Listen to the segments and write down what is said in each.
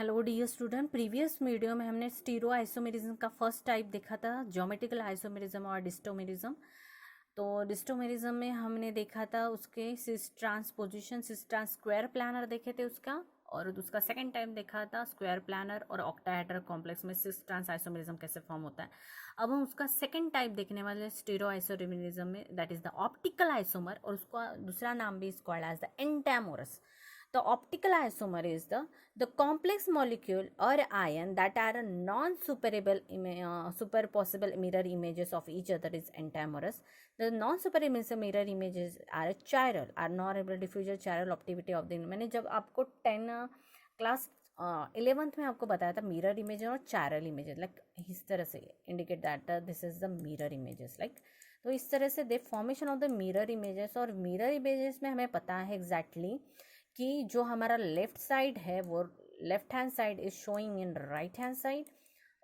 Hello dear student, previous video में हमने stereo isomerism का फर्स्ट टाइप देखा था, ज्योमेट्रिकल आइसोमेरिज्म और डिस्टोमेरिज्म। तो डिस्टोमेरिज्म में हमने देखा था उसके cis transposition, cis trans square planar देखे थे उसका, और उसका सेकंड टाइम देखा था स्क्वायर प्लानर और ऑक्टाहेड्रल कॉम्प्लेक्स में सिस ट्रांस आइसोमेरिज्म कैसे फॉर्म होता है। अब हम उसका सेकंड टाइप देखने वाले स्टीरो आइसोमेरिज्म में, that is the optical isomer, और उसका दूसरा नाम भी is called as the enantiomers. The optical isomer is the complex molecule or ion that are superposible mirror images of each other is entamorous. The non-superposible mirror images are chiral, are non-able diffuser chiral opticity of the। मैंने जब आपको 10 class 11th में आपको बताया था mirror image और चायरल images, like इस तरह से indicate that this is the mirror images, like. तो इस तरह से the formation of the mirror images, और मिरर इमेजेस में हमें पता है एग्जैक्टली कि जो हमारा लेफ्ट साइड है वो left hand side is showing in right hand side,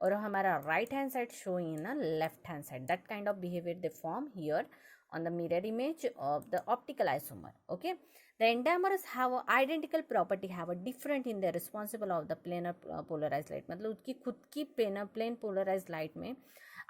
और हमारा right hand side showing in left hand side. That kind of behaviour they form here on the mirror image of the optical isomer. Okay, the entamers have a identical property, have a different in their responsible of the planar polarized light। मतलब उसकी खुद की plane polarized light में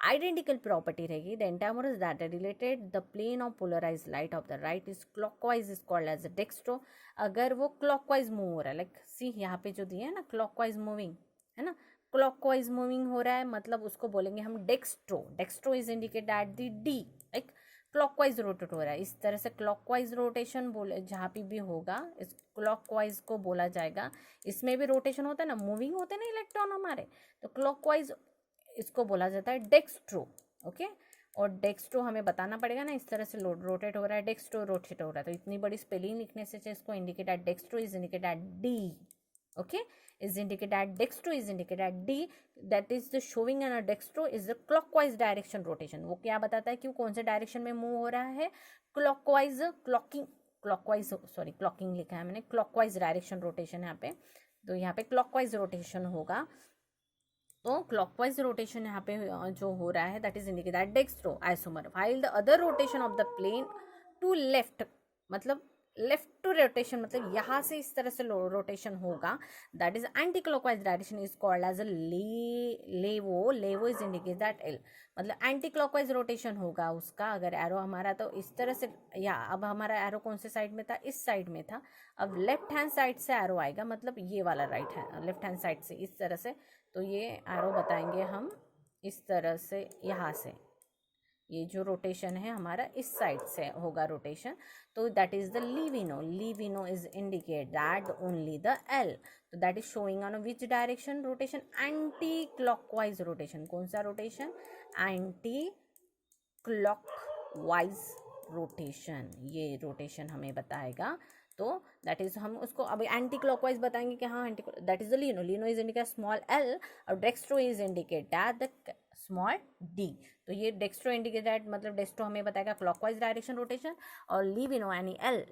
identical property रहेगी। The entamers that are related the plane of polarized light of the right is clockwise is called as a dextro। अगर वो clockwise move हो रहा है, like see यहाँ पे जो दिया है ना clockwise moving, है ना, clockwise moving हो रहा है, मतलब उसको बोलेंगे हम dextro. Dextro is indicated at the D, like clockwise rotate हो रहा है। इस तरह से क्लॉकवाइज रोटेशन बोले जहाँ पे भी होगा इस क्लॉकवाइज को बोला जाएगा। इसमें भी रोटेशन होता है ना, मूविंग होते हैं ना इलेक्ट्रॉन हमारे, तो क्लॉकवाइज इसको बोला जाता है डेक्स्ट्रो। ओके, और डेक्स्ट्रो हमें बताना पड़ेगा ना, इस तरह से रोटेट हो रहा है, डेक्स्ट्रो रोटेट हो रहा है, तो इतनी बड़ी स्पेलिंग लिखने से इसको indicated dextro is indicated D. Okay, is indicated at dextro is indicated at D, that is the showing on a dextro is the clockwise direction rotation। वो क्या बताता है कि वो कौन से डायरेक्शन में मूव हो रहा है, क्लॉकवाइज, क्लॉकवाइज सॉरी क्लॉकिंग लिखा है मैंने, क्लॉकवाइज डायरेक्शन रोटेशन यहाँ पे, तो यहाँ पे क्लॉकवाइज रोटेशन होगा। तो क्लॉकवाइज रोटेशन यहाँ पे जो हो रहा है that is indicated at dextro isomer, while the other rotation of the plane to left, मतलब लेफ्ट टू रोटेशन, मतलब यहाँ से इस तरह से रोटेशन होगा, that is anti clockwise direction is called as a levo. Levo is indicate that L, मतलब anti clockwise rotation होगा उसका। अगर एरो हमारा तो इस तरह से, या अब हमारा एरो कौन से साइड में था, इस साइड में था, अब लेफ्ट हैंड साइड से एरो आएगा, मतलब ये वाला right hand left hand side से इस तरह से, तो ये एरो बताएंगे हम इस तरह से, यहाँ से ये जो रोटेशन है हमारा इस साइड से होगा रोटेशन, तो that is the levo. Levo is indicate that only the L, तो that is showing on which direction rotation, anti clockwise rotation. कौन सा रोटेशन, एंटी क्लॉकवाइज रोटेशन, ये रोटेशन हमें बताएगा। तो दैट इज हम उसको अब एंटी क्लॉकवाइज बताएंगे कि हाँ anti, that is the levo. Levo is indicate small L, और dextro is indicate that the small D. तो ये डेक्स्ट्रो इंडिकेटेड, मतलब डेक्स्ट्रो हमें बताएगा क्लॉकवाइज डायरेक्शन रोटेशन, और लीविनो यानी L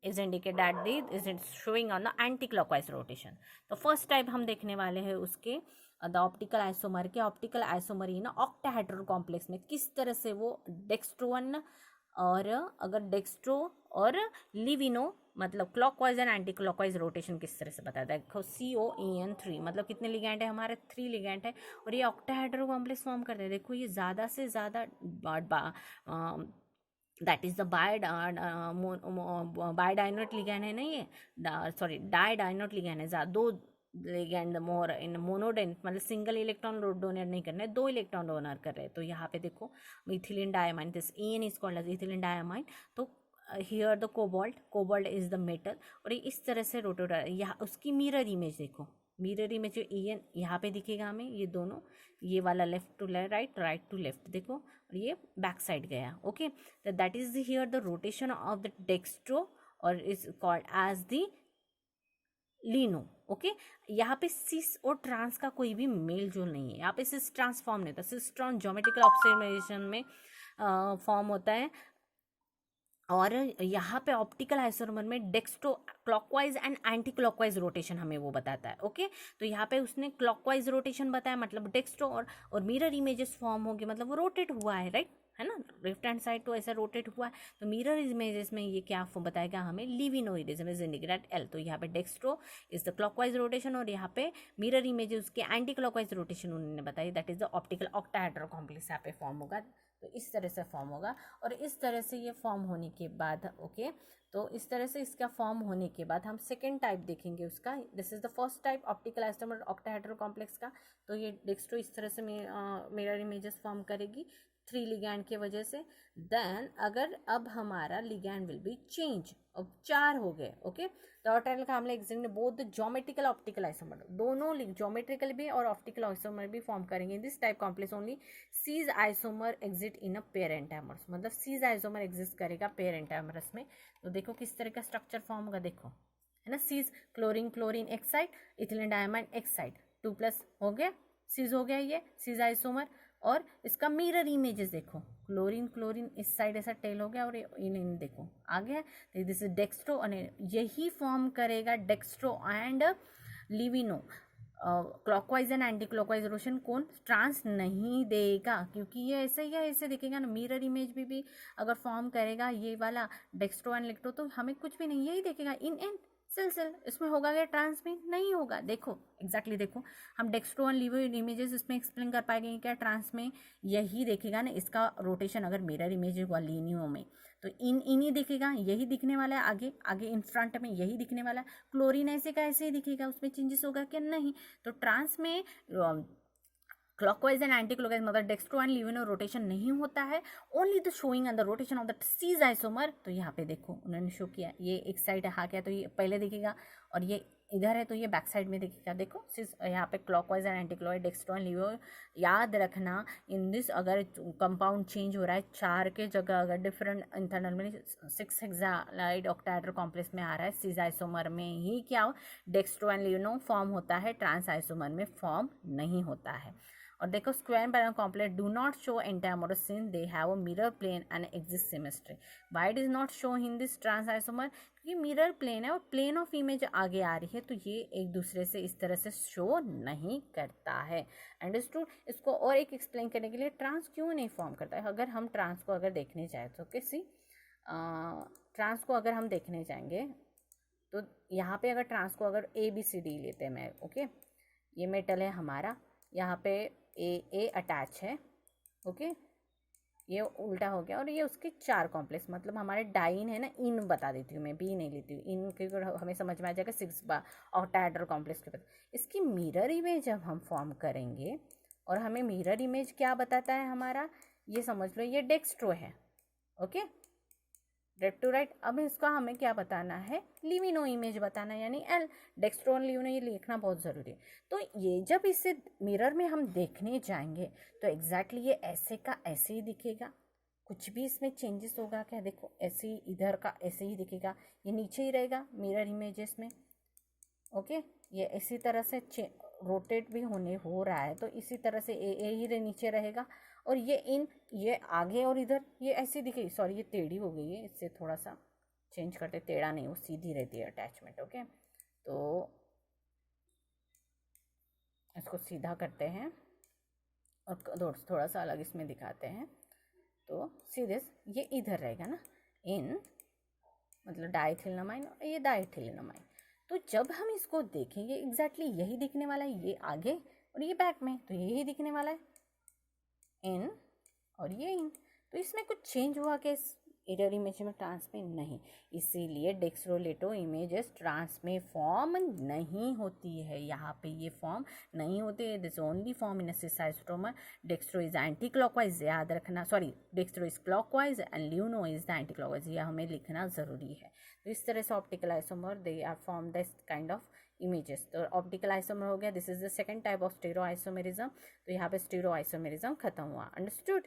is indicate that the is showing on the anti clockwise rotation. तो first type हम देखने वाले हैं उसके द ऑप्टिकल आइसोमर के। Optical isomer in octahedral complex में किस तरह से वो डेक्स्ट्रो वन, और अगर डेक्स्ट्रो और लिविनो मतलब clockwise and anti clockwise rotation किस तरह से बताता है। देखो COEN3 मतलब कितने लिगेंड है हमारे, 3 लिगेंड है, और ये ऑक्टाहेड्रल कॉम्प्लेक्स फॉर्म करते हैं। देखो ये ज़्यादा से ज़्यादा दैट इज द बायडाइनोट लिगैंड है, नहीं ये सॉरी डायडाइनोट लिगैंड है, दो लिगैंड मोर इन मोनोडेंट, मतलब सिंगल इलेक्ट्रॉन डोनेट नहीं करना है, 2 इलेक्ट्रॉन डोनर कर रहे हैं। तो यहाँ पे देखो ethylene diamine, this EN is called as ethylene diamine. तो here the cobalt is the metal, और ये इस तरह से रोटेट, यहाँ उसकी मिरर इमेज देखो, मिरर इमेज जो EN यहाँ पे दिखेगा हमें, ये दोनों, ये वाला left to right, right to left देखो, और ये बैक साइड गया। ओके, तो that is here the rotation of the dextro, और is called as the levo. Okay, यहाँ पे सिस और ट्रांस का कोई भी मेल जोल नहीं है, यहाँ पे सिस ट्रांस फॉर्म नहीं होता। सिस ट्रांस ज्योमेट्रिकल ऑब्जर्वेशन में फॉर्म होता है, और यहाँ पे ऑप्टिकल आइसोमर में dextro clockwise and anti clockwise rotation हमें वो बताता है। ओके, तो यहाँ पे उसने क्लॉकवाइज रोटेशन बताया, मतलब डेक्स्ट्रो और मिरर इमेजेस फॉर्म होंगे, मतलब वो रोटेट हुआ है, राइट। है ना, लेफ्ट हैंड साइड तो ऐसा रोटेट हुआ है, तो मिरर इमेजेस में ये क्या बताएगा हमें, लिविनोइडिज्म इज इंडिकेटेड एल। तो यहाँ पे dextro is the clockwise rotation और यहाँ पे मिरर इमेज उसके एंटी क्लॉकवाइज रोटेशन उन्होंने बताई, that is the optical octahedral complex यहाँ पे फॉर्म होगा। तो इस तरह से फॉर्म होगा और इस तरह से ये फॉर्म होने के बाद ओके, तो इस तरह से इसका फॉर्म होने के बाद हम सेकेंड टाइप देखेंगे उसका। This is the first type optical isomer octahedral complex का। तो ये डेक्स्ट्रो इस तरह से मिरर इमेजेस फॉर्म करेगी 3 लिगैंड की वजह से। देन अगर अब हमारा लिगैंड विल बी चेंज, अब 4 हो गए ओके। तो ऑक्टाहेड्रल का हमने exam both geometrical optical isomer, दोनों ज्योमेट्रिकल भी और ऑप्टिकल आइसोमर भी फॉर्म करेंगे। In this type complex only cis isomer exit in a pair enantiomers, मतलब सीज आइसोमर एग्जिस्ट करेगा पेयर एंटामर्स में। तो देखो किस तरह का स्ट्रक्चर फॉर्म होगा, देखो है ना, सीज क्लोरीन क्लोरीन एक साइड, इथिलीन डायमाइड एक साइड, 2+ हो गया, सीज हो गया ये सीज आइसोमर। और इसका मिरर इमेजेस देखो, क्लोरीन क्लोरीन इस साइड ऐसा टेल हो गया और इन देखो आ गया। तो दिस इज डेक्स्ट्रो और यही फॉर्म करेगा dextro and levo. Clockwise and anti clockwise rotation कौन ट्रांस नहीं देगा, क्योंकि ये ऐसे ही ऐसे दिखेगा ना, मिरर इमेज भी अगर फॉर्म करेगा ये वाला डेक्स्ट्रो एंड लिक्टो तो हमें कुछ भी नहीं यही देखेगा इन एंड सेल। इसमें होगा क्या ट्रांस में, नहीं होगा। देखो एग्जैक्टली देखो हम डेक्स्ट्रो एंड लिवो इमेजेस इसमें एक्सप्लेन कर पाएंगे क्या, ट्रांस में यही देखेगा ना, इसका रोटेशन अगर मिरर इमेज हुआ लिनियो में तो इन ही दिखेगा, यही दिखने वाला है, आगे आगे इन फ्रंट में यही दिखने वाला है। क्लोरीन ऐसे का ऐसे ही दिखेगा, उसमें चेंजेस होगा क्या, नहीं। तो ट्रांस में क्लॉकवाइज एंड एंटी क्लॉकवाइज मतलब डेक्स्ट्रो एंड लिविनो रोटेशन नहीं होता है, only the showing on the rotation of the cis isomer. तो यहाँ पे देखो उन्होंने शो किया, ये एक साइड है क्या, तो ये पहले दिखेगा और ये इधर है तो ये बैक साइड में दिखेगा। देखो सिस यहाँ पे clockwise and anti clockwise dextro and levo. याद रखना इन दिस अगर कंपाउंड चेंज हो रहा है 4 के जगह अगर डिफरेंट इंटरनल में 6 हेक्सालाइड ऑक्टाहेड्रल कॉम्प्लेक्स में आ रहा है, सीज आइसोमर में ही क्या डेक्स्ट्रो एंड लिविनो फॉर्म होता है, ट्रांस आइसोमर में फॉर्म नहीं होता है। और देखो square parallel complex do not show enantiomers since they have a mirror plane and exist symmetry. Why it is not show in this trans isomer, क्योंकि mirror plane है और प्लेन ऑफ इमेज आगे आ रही है तो ये एक दूसरे से इस तरह से शो नहीं करता है। अंडरस्टूड। इसको और एक एक्सप्लेन करने के लिए ट्रांस क्यों नहीं फॉर्म करता है, अगर हम ट्रांस को अगर देखने जाए तो किसी ट्रांस को अगर हम देखने जाएंगे तो यहाँ पे अगर ट्रांस को अगर ABCD लेते हैं मैं ओके, ये मेटल है हमारा, यहाँ पे ए अटैच है ओके, ये उल्टा हो गया और ये उसके 4 कॉम्प्लेक्स मतलब हमारे डाइन है ना, इन बता देती हूँ मैं, बी नहीं लेती हूँ, इन क्योंकि हमें समझ में आ जाएगा 6 बार ऑक्टाहेड्रल कॉम्प्लेक्स के बाद। इसकी मिरर इमेज जब हम फॉर्म करेंगे और हमें मिरर इमेज क्या बताता है हमारा, ये समझ लो ये डेक्स्ट्रो है ओके, लेफ्ट टू राइट। अब इसका हमें क्या बताना है, लिविनो इमेज बताना है, यानी एल। डेक्स्ट्रो और लिविनो ये लिखना बहुत ज़रूरी है। तो ये जब इसे मिरर में हम देखने जाएंगे तो एग्जैक्टली ये ऐसे का ऐसे ही दिखेगा, कुछ भी इसमें चेंजेस होगा क्या, देखो ऐसे ही इधर का ऐसे ही दिखेगा, ये नीचे ही रहेगा मिरर इमेजेस में ओके। ये इसी तरह से रोटेट भी हो रहा है तो इसी तरह से ए ही नीचे रहेगा और ये आगे और इधर ये ऐसी दिखेगी, सॉरी ये टेढ़ी हो गई है, इससे थोड़ा सा चेंज करते, टेढ़ा नहीं वो सीधी रहती है अटैचमेंट ओके। तो इसको सीधा करते हैं और थोड़ा सा अलग इसमें दिखाते हैं। तो सीधे ये इधर रहेगा ना, इन मतलब डाइथिलिनमाइन और ये डाइथिलिनमाइन। तो जब हम इसको देखेंगे एग्जैक्टली यही दिखने वाला है, ये आगे और ये बैक में, तो यही दिखने वाला है इन और ये इन। तो इसमें कुछ चेंज हुआ क्या इस मिरर इमेज में, ट्रांस में नहीं, इसीलिए डेक्स्ट्रोलेटो इमेजेस ट्रांस में फॉर्म नहीं होती है, यहाँ पे ये फॉर्म नहीं होती है। This only form in cis isomer. Dextro is anti clockwise, याद रखना, sorry dextro is clockwise and levo is the anti clockwise, यह हमें लिखना ज़रूरी है। तो इस तरह से optical isomer they are form this kind of images. तो ऑप्टिकल आइसोमर हो गया, this is the second type of stereo isomerism. तो यहाँ पे स्टीरियो आइसोमेरिज्म खत्म हुआ। अंडरस्टूड।